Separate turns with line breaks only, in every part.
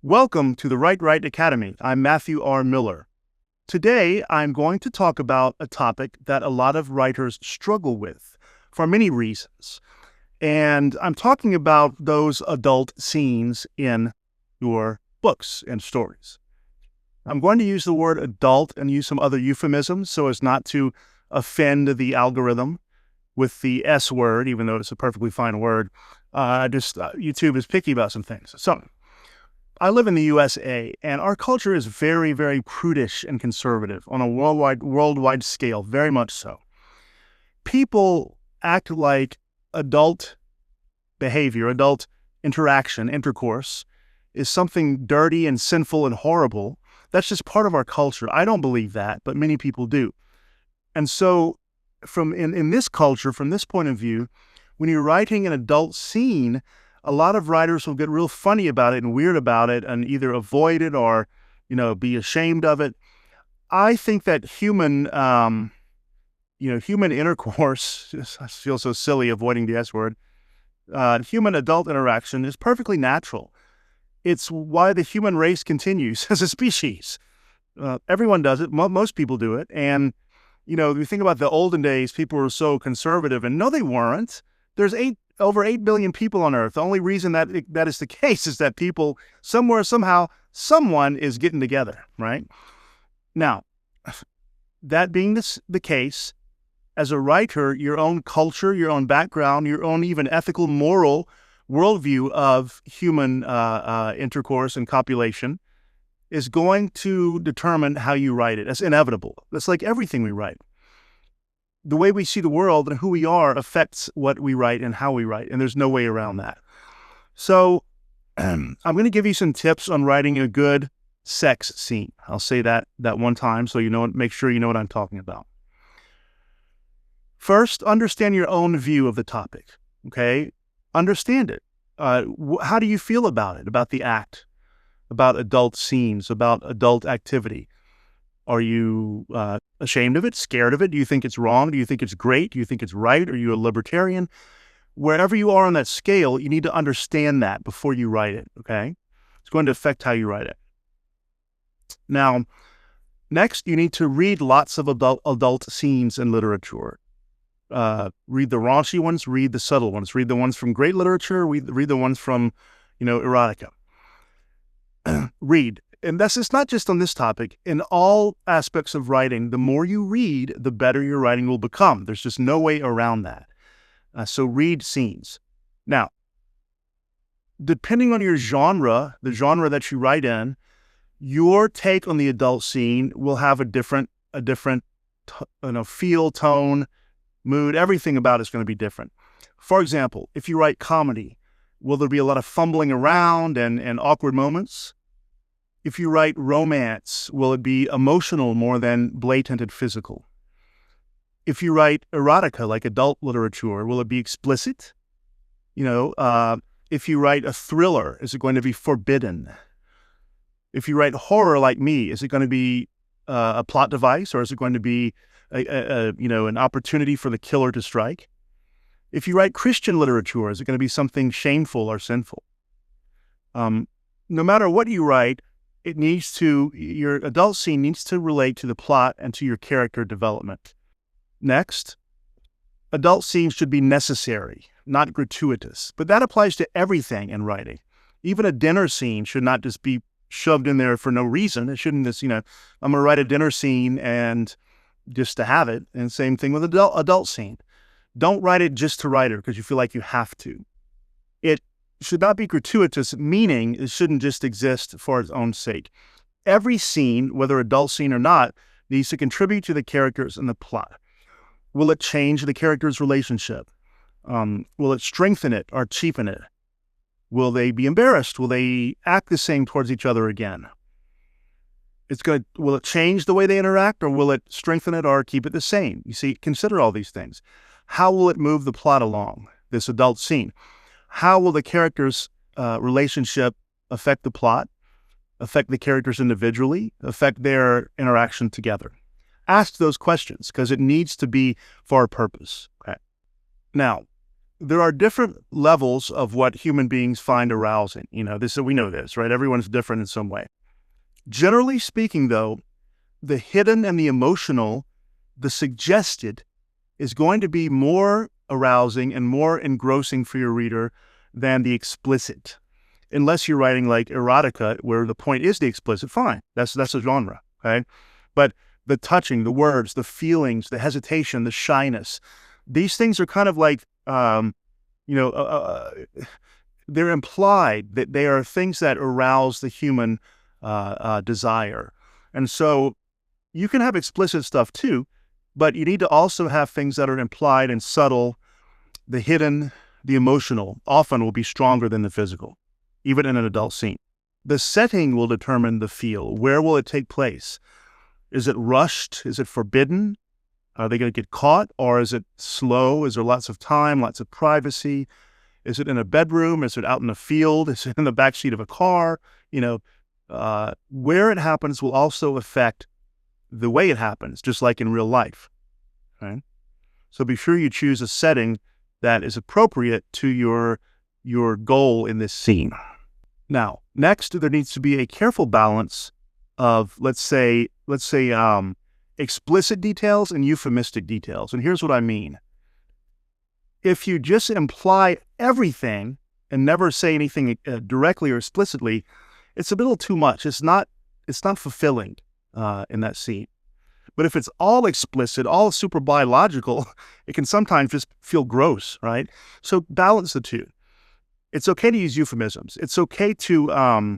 Welcome to the Write Academy. I'm Matthew R. Miller. Today, I'm going to talk about a topic that a lot of writers struggle with for many reasons. And I'm talking about those adult scenes in your books and stories. I'm going to use the word adult and use some other euphemisms so as not to offend the algorithm with the S word, even though it's a perfectly fine word. YouTube is picky about some things. So, I live in the USA, and our culture is very, very prudish and conservative on a worldwide scale, very much so. People act like adult behavior, adult interaction, intercourse, is something dirty and sinful and horrible. That's just part of our culture. I don't believe that, but many people do. And so, in this culture, from this point of view, when you're writing an adult scene, a lot of writers will get real funny about it and weird about it and either avoid it or, be ashamed of it. I think that human intercourse, I feel so silly avoiding the S word, human adult interaction is perfectly natural. It's why the human race continues as a species. Everyone does it. Most people do it. And, you think about the olden days, people were so conservative, and no, they weren't. There's over 8 billion people on Earth. The only reason that is the case is that people somewhere, somehow, someone is getting together, right? Now, that being the case, as a writer, your own culture, your own background, your own even ethical, moral worldview of human intercourse and copulation is going to determine how you write it. That's inevitable. That's like everything we write. The way we see the world and who we are affects what we write and how we write, and there's no way around that. So I'm going to give you some tips on writing a good sex scene. I'll say that one time so make sure you know what I'm talking about. First, understand your own view of the topic, okay? Understand it. How do you feel about it, about the act, about adult scenes, about adult activity? Are you ashamed of it, scared of it? Do you think it's wrong? Do you think it's great? Do you think it's right? Are you a libertarian? Wherever you are on that scale, you need to understand that before you write it, okay? It's going to affect how you write it. Now, next, you need to read lots of adult scenes in literature. Read the raunchy ones, read the subtle ones, read the ones from great literature, read the ones from, erotica. Read. And it's not just on this topic. In all aspects of writing, the more you read, the better your writing will become. There's just no way around that. So read scenes. Now, depending on your genre, the genre that you write in, your take on the adult scene will have a different feel, tone, mood. Everything about it's going to be different. For example, if you write comedy, will there be a lot of fumbling around and awkward moments? If you write romance, will it be emotional more than blatant and physical? If you write erotica, like adult literature, will it be explicit? If you write a thriller, is it going to be forbidden? If you write horror like me, is it going to be a plot device, or is it going to be an opportunity for the killer to strike? If you write Christian literature, is it going to be something shameful or sinful? No matter what you write, your adult scene needs to relate to the plot and to your character development. Next, adult scenes should be necessary, not gratuitous. But that applies to everything in writing. Even a dinner scene should not just be shoved in there for no reason. It shouldn't just, I'm going to write a dinner scene and just to have it. And same thing with adult scene. Don't write it just to write it because you feel like you have to. It should not be gratuitous, meaning it shouldn't just exist for its own sake. Every scene, whether adult scene or not, needs to contribute to the characters and the plot. Will it change the character's relationship? Will it strengthen it or cheapen it? Will they be embarrassed? Will they act the same towards each other again? Will it change the way they interact, or will it strengthen it or keep it the same? You see, consider all these things. How will it move the plot along, this adult scene? How will the characters' relationship affect the plot, affect the characters individually, affect their interaction together? Ask those questions because it needs to be for a purpose. Okay. Now, there are different levels of what human beings find arousing. We know this, right? Everyone's different in some way. Generally speaking, though, the hidden and the emotional, the suggested, is going to be more arousing and more engrossing for your reader than the explicit. Unless you're writing like erotica, where the point is the explicit, fine. That's a genre, okay? But the touching, the words, the feelings, the hesitation, the shyness, these things are kind of like, they're implied, that they are things that arouse the human desire. And so you can have explicit stuff too, but you need to also have things that are implied and subtle. The hidden, the emotional often will be stronger than the physical, even in an adult scene. The setting will determine the feel. Where will it take place? Is it rushed? Is it forbidden? Are they going to get caught? Or is it slow? Is there lots of time, lots of privacy? Is it in a bedroom? Is it out in a field? Is it in the backseat of a car? Where it happens will also affect the way it happens, just like in real life. Right? So be sure you choose a setting that is appropriate to your goal in this scene. Now, next, there needs to be a careful balance of, let's say, explicit details and euphemistic details. And here's what I mean. If you just imply everything and never say anything directly or explicitly, it's a little too much. It's not fulfilling in that scene. But if it's all explicit, all super biological, it can sometimes just feel gross, right? So balance the two. It's okay to use euphemisms. It's okay to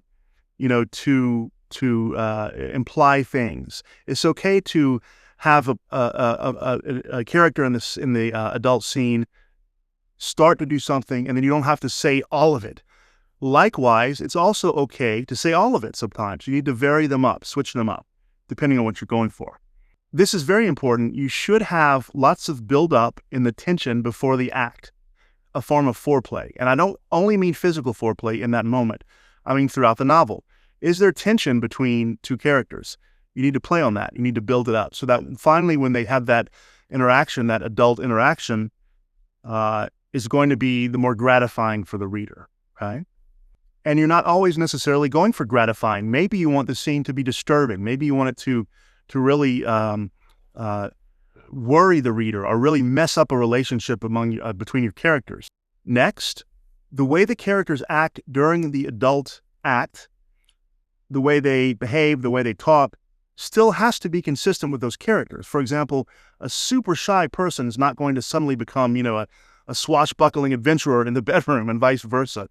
imply things. It's okay to have a character in the adult scene start to do something, and then you don't have to say all of it. Likewise, it's also okay to say all of it sometimes. You need to vary them up, switch them up, depending on what you're going for. This is very important. You should have lots of build-up in the tension before the act, a form of foreplay. And I don't only mean physical foreplay in that moment. I mean throughout the novel. Is there tension between two characters? You need to play on that. You need to build it up so that finally when they have that interaction, that adult interaction, is going to be the more gratifying for the reader, right? And you're not always necessarily going for gratifying. Maybe you want the scene to be disturbing. Maybe you want it to really worry the reader or really mess up a relationship between your characters. Next, the way the characters act during the adult act, the way they behave, the way they talk, still has to be consistent with those characters. For example, a super shy person is not going to suddenly become, a swashbuckling adventurer in the bedroom and vice versa.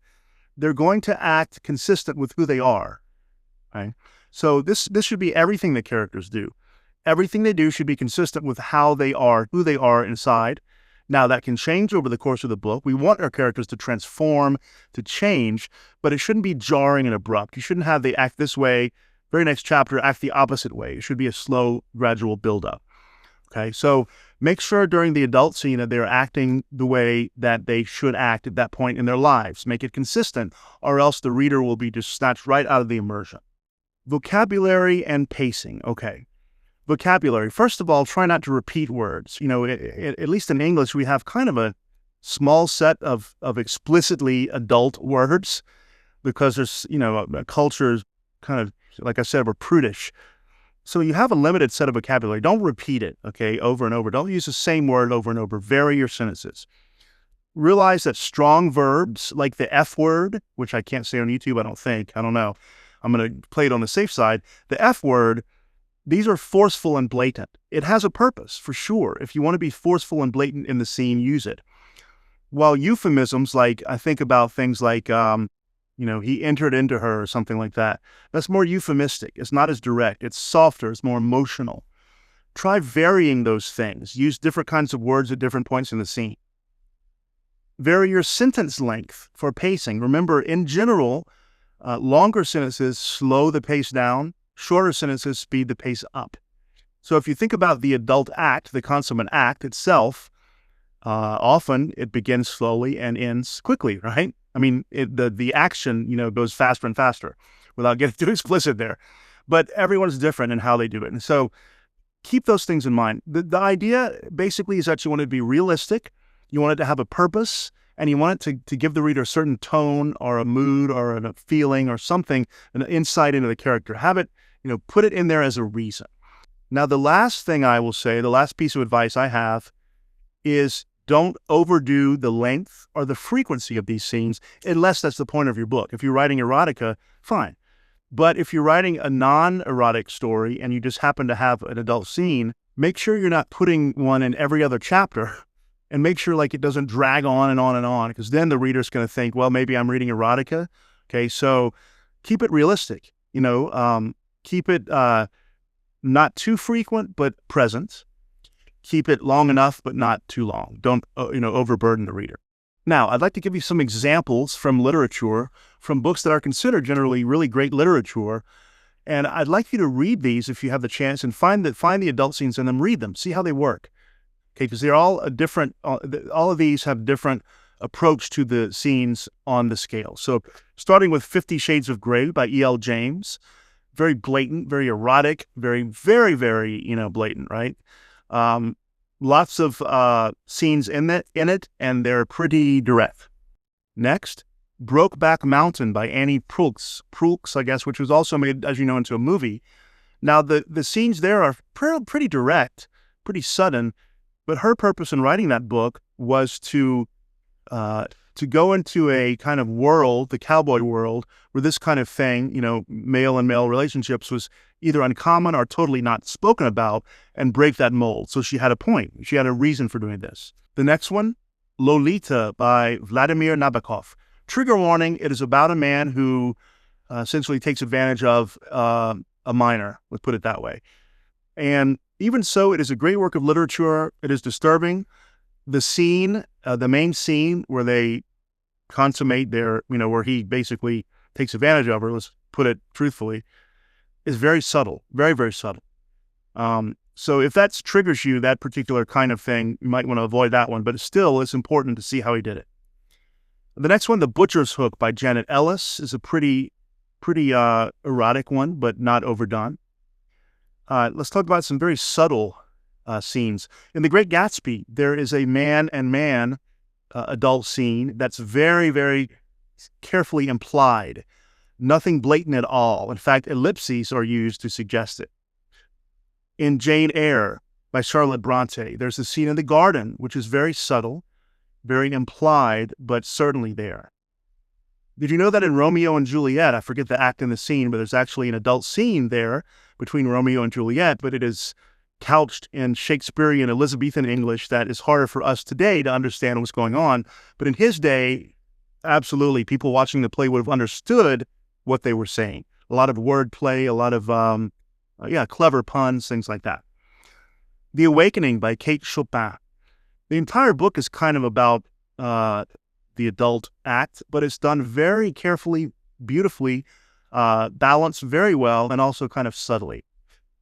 They're going to act consistent with who they are, right? So this should be everything the characters do. Everything they do should be consistent with how they are, who they are inside. Now, that can change over the course of the book. We want our characters to transform, to change, but it shouldn't be jarring and abrupt. You shouldn't have they act this way, very next chapter, act the opposite way. It should be a slow, gradual buildup. Okay, so make sure during the adult scene that they're acting the way that they should act at that point in their lives. Make it consistent, or else the reader will be just snatched right out of the immersion. Vocabulary and pacing. Okay. Vocabulary. First of all, try not to repeat words. At least in English, we have kind of a small set of explicitly adult words because there's, cultures kind of, like I said, we're prudish. So you have a limited set of vocabulary. Don't repeat it, okay, over and over. Don't use the same word over and over. Vary your sentences. Realize that strong verbs like the F word, which I can't say on YouTube, I don't know. I'm going to play it on the safe side. The F word, these are forceful and blatant. It has a purpose, for sure. If you want to be forceful and blatant in the scene, use it. While euphemisms, like I think about things like, he entered into her or something like that. That's more euphemistic. It's not as direct. It's softer. It's more emotional. Try varying those things. Use different kinds of words at different points in the scene. Vary your sentence length for pacing. Remember, in general, longer sentences slow the pace down. Shorter sentences speed the pace up. So if you think about the adult act, the consummate act itself, often it begins slowly and ends quickly, right? I mean, the action, goes faster and faster without getting too explicit there. But everyone's different in how they do it. And so keep those things in mind. The idea basically is that you want it to be realistic. You want it to have a purpose. and you want it to give the reader a certain tone or a mood or a feeling or something, an insight into the character. Have it, put it in there as a reason. Now, the last thing I will say, the last piece of advice I have is don't overdo the length or the frequency of these scenes unless that's the point of your book. If you're writing erotica, fine. But if you're writing a non-erotic story and you just happen to have an adult scene, make sure you're not putting one in every other chapter, and make sure it doesn't drag on and on and on, because then the reader's going to think, well, maybe I'm reading erotica. Okay, so keep it realistic. Keep it not too frequent, but present. Keep it long enough, but not too long. Don't, overburden the reader. Now, I'd like to give you some examples from literature, from books that are considered generally really great literature. And I'd like you to read these if you have the chance and find the adult scenes in them, read them, see how they work. Okay, because they're all different. All of these have different approach to the scenes on the scale. So starting with 50 Shades of Grey by E.L. James, very blatant, very erotic, very, very, very, blatant, right? Lots of scenes in it, and they're pretty direct. Next, Brokeback Mountain by Annie Proulx, I guess, which was also made, as you know, into a movie. Now, the scenes there are pretty direct, pretty sudden, but her purpose in writing that book was to go into a kind of world, the cowboy world, where this kind of thing, male and male relationships, was either uncommon or totally not spoken about, and break that mold. So she had a point. She had a reason for doing this. The next one, Lolita by Vladimir Nabokov. Trigger warning, it is about a man who essentially takes advantage of a minor, let's put it that way. And even so, it is a great work of literature. It is disturbing. The scene, the main scene where they consummate their, where he basically takes advantage of her, let's put it truthfully, is very subtle, very, very subtle. So if that triggers you, that particular kind of thing, you might want to avoid that one, but it's important to see how he did it. The next one, The Butcher's Hook by Janet Ellis, is a pretty erotic one, but not overdone. Let's talk about some very subtle scenes. In The Great Gatsby, there is a man and man adult scene that's very, very carefully implied. Nothing blatant at all. In fact, ellipses are used to suggest it. In Jane Eyre by Charlotte Bronte, there's a scene in the garden, which is very subtle, very implied, but certainly there. Did you know that in Romeo and Juliet, I forget the act in the scene, but there's actually an adult scene there between Romeo and Juliet, but it is couched in Shakespearean Elizabethan English that is harder for us today to understand what's going on. But in his day, absolutely, people watching the play would have understood what they were saying. A lot of wordplay, a lot of, clever puns, things like that. The Awakening by Kate Chopin. The entire book is kind of about the adult act, but it's done very carefully, beautifully, balanced very well, and also kind of subtly.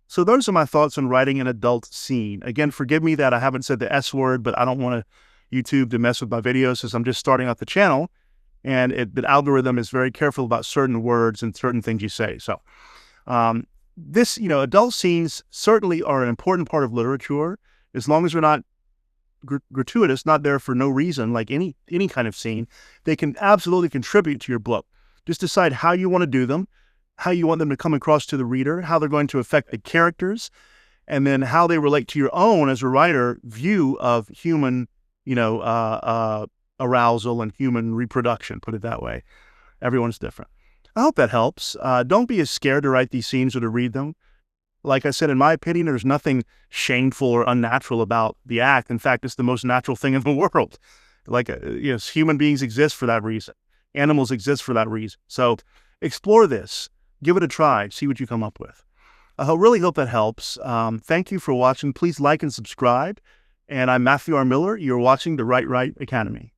So those are my thoughts on writing an adult scene. Again, forgive me that I haven't said the S word, but I don't want YouTube to mess with my videos since I'm just starting out the channel, and the algorithm is very careful about certain words and certain things you say. So adult scenes certainly are an important part of literature, as long as they're not gratuitous, not there for no reason, like any kind of scene. They can absolutely contribute to your book. Just decide how you want to do them, how you want them to come across to the reader, how they're going to affect the characters, and then how they relate to your own, as a writer, view of human, arousal and human reproduction, put it that way. Everyone's different. I hope that helps. Don't be as scared to write these scenes or to read them. Like I said, in my opinion, there's nothing shameful or unnatural about the act. In fact, it's the most natural thing in the world. Human beings exist for that reason. Animals exist for that reason. So explore this. Give it a try. See what you come up with. I really hope that helps. Thank you for watching. Please like and subscribe. And I'm Matthew R. Miller. You're watching the Write Right Academy.